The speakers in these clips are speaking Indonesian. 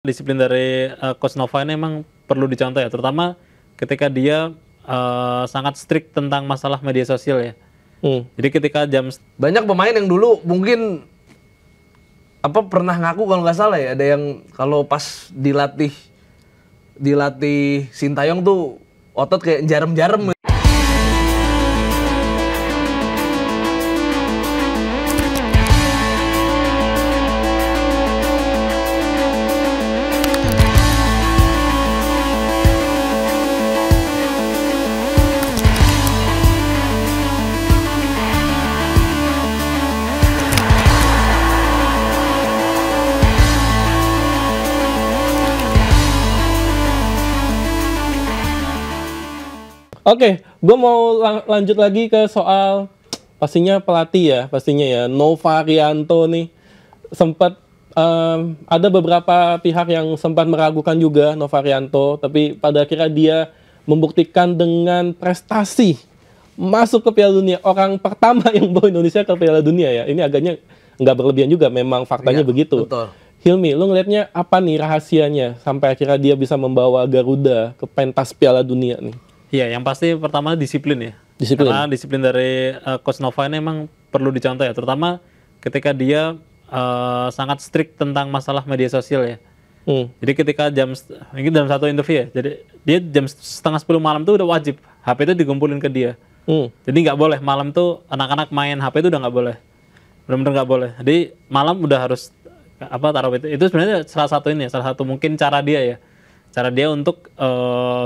Disiplin dari Coach Nova ini emang perlu dicontoh ya, terutama ketika dia sangat strict tentang masalah media sosial ya. Jadi ketika banyak pemain yang dulu mungkin pernah ngaku kalau nggak salah ya, ada yang kalau pas dilatih Sintayong tuh otot kayak jarum-jarum. Oke, gue mau lanjut lagi ke soal pastinya pelatih ya, Nova Arianto nih sempat ada beberapa pihak yang sempat meragukan juga Nova Arianto, tapi pada akhirnya dia membuktikan dengan prestasi masuk ke Piala Dunia, orang pertama yang bawa Indonesia ke Piala Dunia ya. Ini agaknya nggak berlebihan juga, memang faktanya begitu. Betul. Hilmi, lu ngelihatnya apa nih rahasianya sampai akhirnya dia bisa membawa Garuda ke pentas Piala Dunia nih? Iya, yang pasti pertama disiplin ya. Karena disiplin dari Coach Nova ini emang perlu dicontoh ya, terutama ketika dia sangat strict tentang masalah media sosial ya. Jadi ketika ini dalam satu interview ya, jadi dia jam 9:30 malam tuh udah wajib HP itu dikumpulin ke dia. Jadi nggak boleh malam tuh anak-anak main HP itu udah nggak boleh, benar-benar nggak boleh. Jadi malam udah harus taruh itu sebenarnya salah satu mungkin cara dia untuk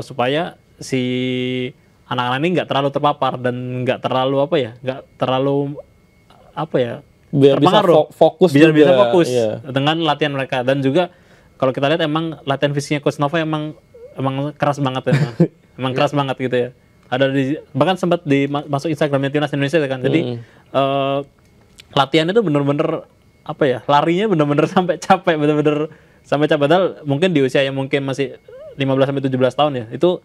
supaya si anak-anak ini nggak terlalu terpapar dan nggak terlalu biar bisa fokus dengan latihan mereka. Dan juga kalau kita lihat emang latihan fisiknya Coach Nova emang keras banget ya, emang keras banget gitu ya. Ada bahkan sempat masuk Instagramnya Timnas Indonesia kan. Jadi latihannya itu bener-bener larinya bener-bener sampai capek, padahal mungkin di usia yang mungkin masih 15-17 tahun ya, itu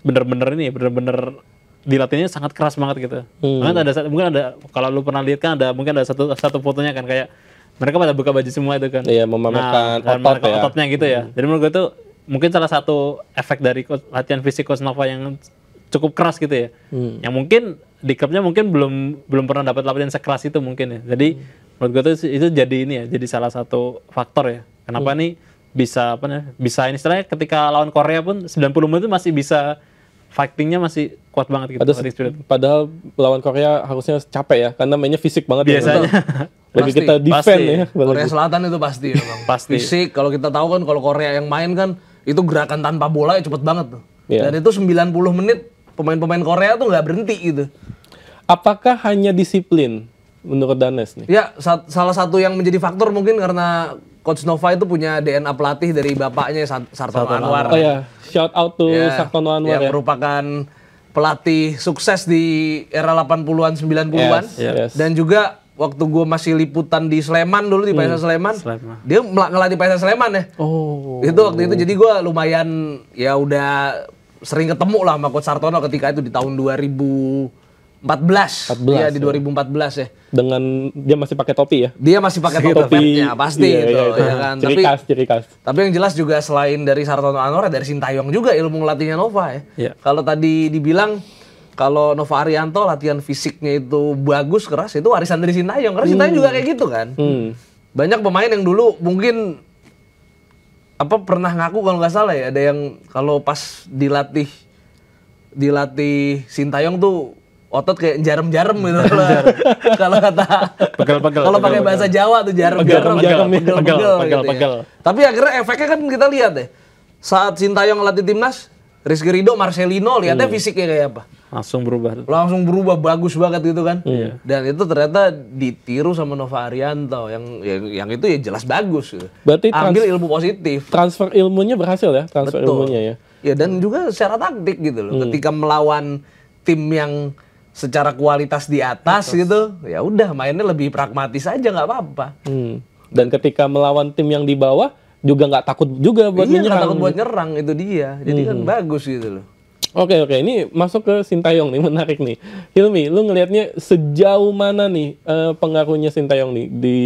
bener-bener dilatihnya sangat keras banget gitu. Mungkin ada kalau lu pernah lihat kan, mungkin ada satu fotonya kan, kayak mereka pada buka baju semua itu kan. Iya, memamerkan ototnya gitu ya. Jadi menurut gue tuh mungkin salah satu efek dari latihan fisik Coach Nova yang cukup keras gitu ya. Yang mungkin di klubnya mungkin belum pernah dapat latihan sekeras itu mungkin ya. Jadi menurut gue tuh itu jadi salah satu faktor ya. Kenapa nih bisa ini istilahnya ketika lawan Korea pun 90 menit itu masih bisa fightingnya masih kuat banget gitu. Padahal lawan Korea harusnya capek ya, karena mainnya fisik banget biasanya. Lebih kita defend ya. Korea Selatan itu pasti memang. Pasti. Fisik, kalau kita tahu kan kalau Korea yang main kan itu gerakan tanpa bola ya cepet banget tuh. Yeah. Dan itu 90 menit pemain-pemain Korea tuh nggak berhenti gitu. Apakah hanya disiplin menurut Danes nih? Ya, salah satu yang menjadi faktor mungkin karena Coach Nova itu punya DNA pelatih dari bapaknya Sartono Anwar. Oh ya, shout out to Sartono Anwar yang merupakan pelatih sukses di era 80-an 90-an. Yes. Dan juga waktu gue masih liputan di Sleman dulu di PSS Sleman. Dia ngelatih PSS Sleman ya. Oh. Itu waktu itu jadi gue lumayan ya udah sering ketemu lah sama Coach Sartono ketika itu di tahun 2014 ya, di 2014 ya. Dengan dia masih pakai topi ya? Dia masih pakai topinya pasti itu. Ya kan? Ciri khas. Tapi yang jelas juga selain dari Sartono Anwar, dari Sintayong juga ilmu ngelatihnya Nova ya. Yeah. Kalau tadi dibilang kalau Nova Arianto latihan fisiknya itu bagus, keras, itu warisan dari Sintayong. Karena Sintayong juga kayak gitu kan. Banyak pemain yang dulu mungkin pernah ngaku kalau nggak salah ya, ada yang kalau pas dilatih Sintayong tuh otot kayak jarum-jarum gitu. Kalau kata kalau pakai bahasa Jawa tuh jarum-jarum, pegel. Tapi akhirnya efeknya kan kita lihat deh. Saat Sintayong ngelatih timnas, Rizky Ridho, Marcelino, lihatnya fisiknya kayak apa? Langsung berubah bagus banget gitu kan. Dan itu ternyata ditiru sama Nova Arianto yang itu ya jelas bagus gitu. Berarti ambil ilmu positif. Transfer ilmunya berhasil ya, ilmunya ya. Ya, dan juga secara taktik gitu loh. Ketika melawan tim yang secara kualitas di atas gitu, ya udah mainnya lebih pragmatis aja, nggak apa-apa. Dan ketika melawan tim yang di bawah juga nggak takut juga buat menyerang. Nggak takut buat nyerang, itu dia. Jadi kan bagus gitu loh. Oke, ini masuk ke Sintayong nih, menarik nih. Hilmi, lu ngelihatnya sejauh mana nih pengaruhnya Sintayong nih di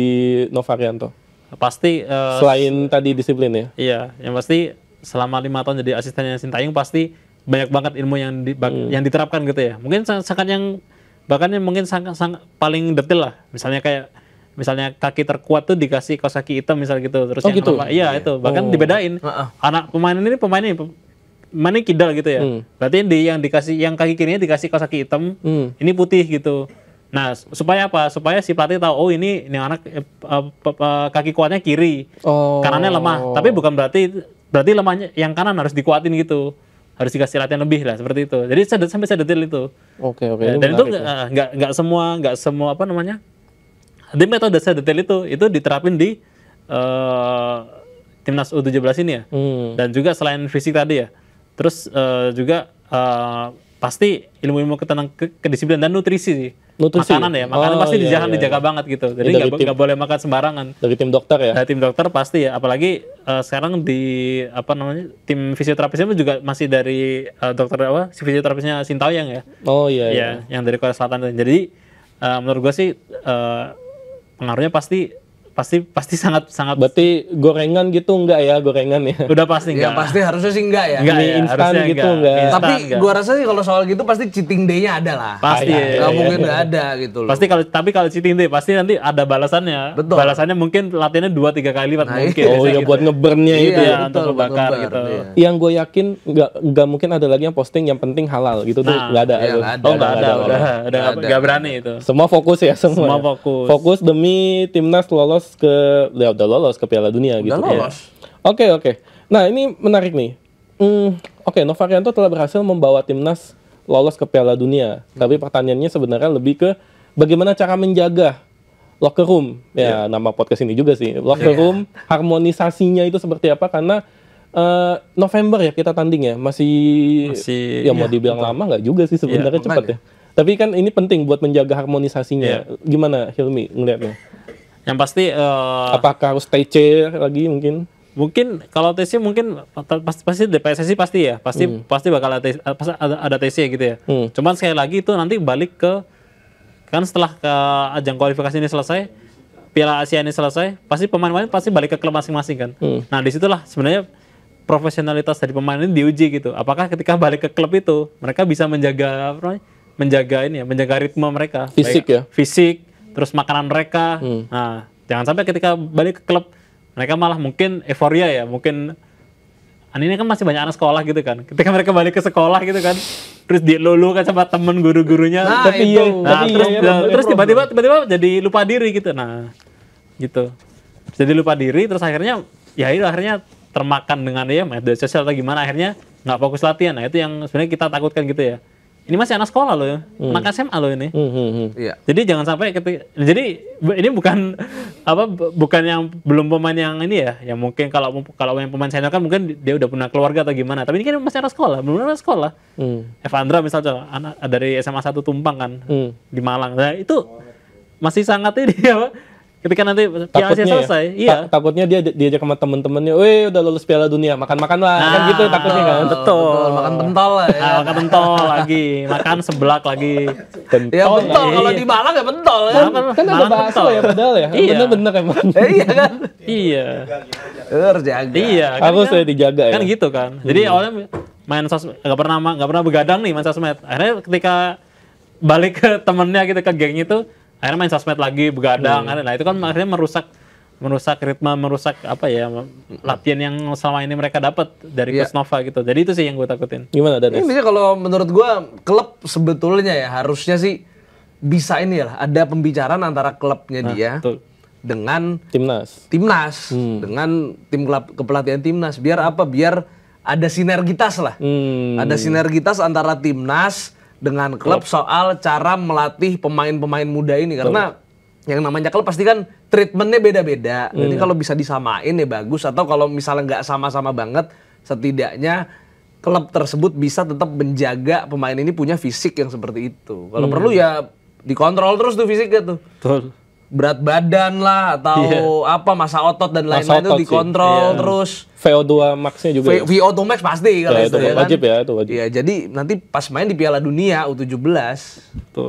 Nova Arianto? pasti Selain tadi disiplin ya. iya, yang pasti selama 5 tahun jadi asistennya Sintayong pasti banyak banget ilmu yang diterapkan gitu ya. Mungkin sangat yang bahkan yang mungkin sangat paling detail lah. Misalnya kaki terkuat tuh dikasih kaos kaki hitam misal gitu. Terus yang gitu? iya itu bahkan dibedain. Anak pemain ini kidal gitu ya. Berarti yang dikasih yang kaki kirinya dikasih kaos kaki hitam, ini putih gitu. Nah, supaya apa? Supaya si pelatih tahu oh ini anak kaki kuatnya kiri. Kanannya lemah. Tapi bukan berarti lemahnya yang kanan harus dikuatin gitu. Harus dikasih latihan lebih lah seperti itu. Jadi sampai sedetail itu. Oke. Ya, dan itu nggak semua apa namanya? Di metode sedetail itu diterapin di timnas U17 ini ya. Dan juga selain fisik tadi ya. Terus juga pasti ilmu-ilmu kedisiplinan dan nutrisi sih. Makanan ya, makanan pasti dijaga banget gitu. Jadi nggak boleh makan sembarangan. Dari tim dokter ya? Dari tim dokter pasti ya, apalagi sekarang di tim fisioterapisnya juga masih dari dokter si fisioterapisnya Sintayong ya. Oh iya. Ya, yang dari Korea Selatan. Jadi menurut gue sih pengaruhnya pasti sangat. Berarti gorengan gitu enggak ya, gorengan ya? Udah pasti enggak. Ya pasti harusnya sih enggak ya. Enggak Mie ya, instan gitu enggak. Tapi gua rasa sih kalau soal gitu pasti cheating day-nya ada lah. Pasti. Nggak mungkin nggak ada gitu loh. Pasti kalau cheating day pasti nanti ada balasannya. Betul. Balasannya mungkin latihannya 2-3 kali lipat mungkin. Oh iya, buat ngeburnnya itu Iya, ya. untuk ngebakar gitu. Iya. Yang gue yakin nggak mungkin ada lagi yang posting yang penting halal gitu tuh nggak ada. iya, nggak ada. Oh nggak ada, udah nggak berani itu. Semua fokus ya semua. Semua ya? fokus. Fokus demi timnas lolos udah lolos ke Piala Dunia gitu. Udah lolos. Oke. Nah ini menarik nih. Oke, Novarianto telah berhasil membawa timnas lolos ke Piala Dunia. Tapi pertanyaannya sebenarnya lebih ke bagaimana cara menjaga locker room. Ya nama podcast ini juga sih. Locker room harmonisasinya itu seperti apa? Karena November ya kita tanding ya. Masih ya mau dibilang lama nggak juga sih sebenarnya cepat ya. Tapi kan ini penting buat menjaga harmonisasinya. Gimana Hilmi ngelihatnya? Yang pasti apakah harus TC lagi mungkin? Mungkin kalau TC mungkin pasti di PSSI pasti ya. Pasti bakal ada TC gitu ya. Cuman sekali lagi itu nanti balik ke kan setelah ke ajang kualifikasi ini selesai, Piala Asia ini selesai, pasti pemain-pemain pasti balik ke klub masing-masing kan. Nah, disitulah sebenarnya profesionalitas dari pemain ini diuji gitu. Apakah ketika balik ke klub itu mereka bisa menjaga ritme mereka, fisik ya. Fisik, terus makanan mereka. Nah, jangan sampai ketika balik ke klub mereka malah mungkin euforia ya, mungkin ini kan masih banyak anak sekolah gitu kan. Ketika mereka balik ke sekolah gitu kan, terus dilulu kan sama temen guru-gurunya. Terus tiba-tiba jadi lupa diri gitu. Nah, gitu. Jadi lupa diri terus akhirnya termakan dengan media sosial atau gimana, akhirnya nggak fokus latihan. Nah, itu yang sebenarnya kita takutkan gitu ya. Ini masih anak sekolah loh ya, anak SMA loh ini. Iya. Jadi jangan sampai jadi ini bukan yang belum pemain yang ini ya, yang mungkin kalau yang pemain senior kan mungkin dia udah punya keluarga atau gimana. Tapi ini kan masih anak sekolah, belum anak sekolah. Evandra misalnya anak dari SMA 1 Tumpang kan di Malang. Nah, itu masih sangat ini ketika nanti Piala Asia selesai, takutnya dia diajak sama temen-temennya, udah lulus Piala Dunia, makan-makan lah, kan gitu takutnya kan. Betul. Makan pentol lah ya. Makan pentol lagi, makan seblak lagi. Ya pentol, kalau di Malang ya pentol ya. Kan ada bakso ya padahal ya. Bener-bener emang. Iya kan? Iya. Terjaga. Iya. Harus ya dijaga ya. Kan gitu kan. Jadi awalnya main sosmed nggak pernah begadang nih main sosmed. Akhirnya ketika balik ke temennya gitu, ke gengnya itu akhirnya main sosmed lagi, begadang. Nah itu kan akhirnya merusak ritme, merusak latihan yang selama ini mereka dapat dari Coach Nova gitu. Jadi itu sih yang gue takutin. Gimana Danes? Ini kalau menurut gue klub sebetulnya ya harusnya sih bisa ada pembicaraan antara klubnya dia dengan timnas dengan tim kepelatihan timnas, biar ada sinergitas lah. Ada sinergitas antara timnas dengan klub soal cara melatih pemain-pemain muda ini, karena yang namanya klub pasti kan treatmentnya beda-beda. Jadi kalau bisa disamain ya bagus, atau kalau misalnya nggak sama-sama banget, setidaknya klub tersebut bisa tetap menjaga pemain ini punya fisik yang seperti itu. Kalau perlu ya dikontrol terus tuh fisiknya tuh. Betul. Berat badan lah atau masa otot dan lain-lain itu dikontrol terus. VO2 max-nya juga. VO2 max pasti kalau itu ya kan. Wajib ya, itu wajib. Iya, jadi nanti pas main di Piala Dunia U17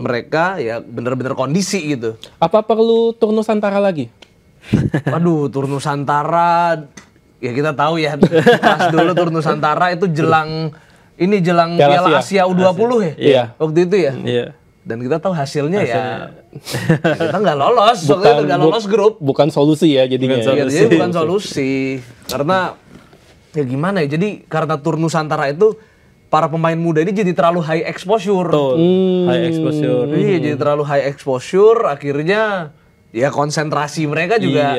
mereka ya benar-benar kondisi gitu. Apa perlu turnus antara lagi? Waduh, Tour Nusantara, ya kita tahu ya, pas dulu Tour Nusantara itu jelang Piala Asia U20 ya? Iya. Waktu itu ya? Iya. Dan kita tahu hasilnya ya kita nggak lolos, waktu itu nggak lolos grup. Bukan solusi ya jadinya. Iya, jadi bukan solusi. Karena ya gimana ya? Jadi karena Tour Nusantara itu para pemain muda ini jadi terlalu high exposure. High exposure. Iya, jadi terlalu high exposure. Akhirnya ya konsentrasi mereka juga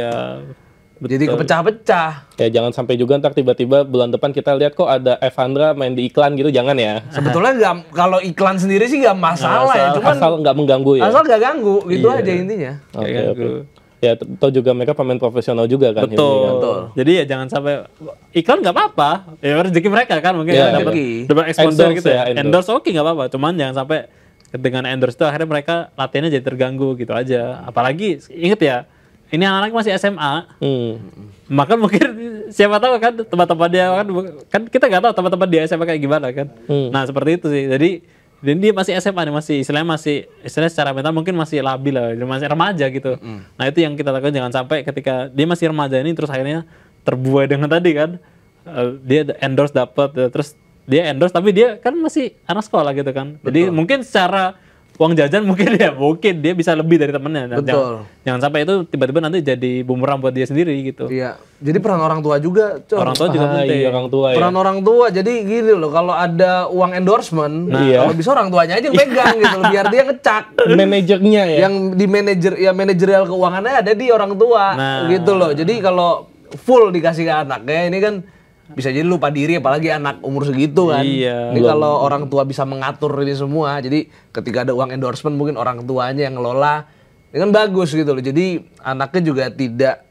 jadi kepecah-pecah. Ya jangan sampai juga ntar tiba-tiba bulan depan kita lihat kok ada Evandra main di iklan gitu, jangan ya. Sebetulnya kalau iklan sendiri sih nggak masalah ya, cuman asal nggak mengganggu ya. Asal nggak ganggu, gitu aja intinya. Oke. Ya, atau juga mereka pemain profesional juga kan. Betul. Ini, kan? Betul. Jadi ya jangan sampai iklan nggak apa-apa. Ya rezeki mereka kan mungkin Ya, dapat exposure endorse gitu ya. ya, Endorse oke nggak apa-apa. Cuman jangan sampai dengan endorse itu akhirnya mereka latihannya jadi terganggu gitu aja. Apalagi inget ya, ini anak-anak masih SMA. Maka mungkin siapa tahu kan teman-teman dia kan kita nggak tahu teman-teman dia SMA kayak gimana kan. Nah seperti itu sih. Jadi dan dia masih SMA nih, istilahnya secara mental mungkin masih labil lah, masih remaja gitu. Nah itu yang kita lakukan, jangan sampai ketika dia masih remaja ini terus akhirnya terbuai dengan tadi kan dia endorse dapat, terus dia endorse tapi dia kan masih anak sekolah gitu kan. Jadi mungkin secara uang jajan mungkin dia bisa lebih dari temennya. Jangan sampai itu tiba-tiba nanti jadi bumerang buat dia sendiri gitu. Iya. Jadi peran orang tua juga, Orang tua juga penting. Iya, orang tua ya. Peran orang tua. Jadi gini loh, kalau ada uang endorsement, kalau bisa orang tuanya aja yang pegang gitu loh, biar dia ngecak. Manajernya ya. Yang di manajerial keuangannya ada di orang tua gitu loh. Jadi kalau full dikasih ke anaknya ini kan bisa jadi lupa diri, apalagi anak umur segitu kan. Iya. Ini kalau orang tua bisa mengatur ini semua, jadi ketika ada uang endorsement mungkin orang tuanya yang ngelola, ini kan bagus gitu loh. Jadi anaknya juga tidak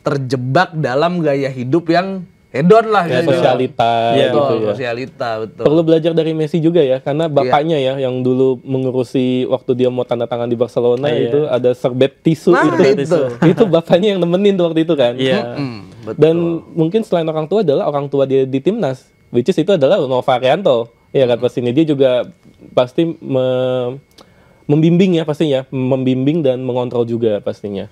terjebak dalam gaya hidup yang hedon lah gitu. Sosialita gitu ya. Sosialita, betul. Perlu belajar dari Messi juga ya, karena bapaknya ya yang dulu mengurusi waktu dia mau tanda tangan di Barcelona itu ada serbet tisu itu bapaknya yang nemenin tuh waktu itu kan. Iya. Betul. Dan mungkin selain orang tua adalah orang tua dia di timnas, which is itu adalah Nova Arianto. Ya kan pastinya dia juga pasti membimbing ya pastinya, membimbing dan mengontrol juga pastinya.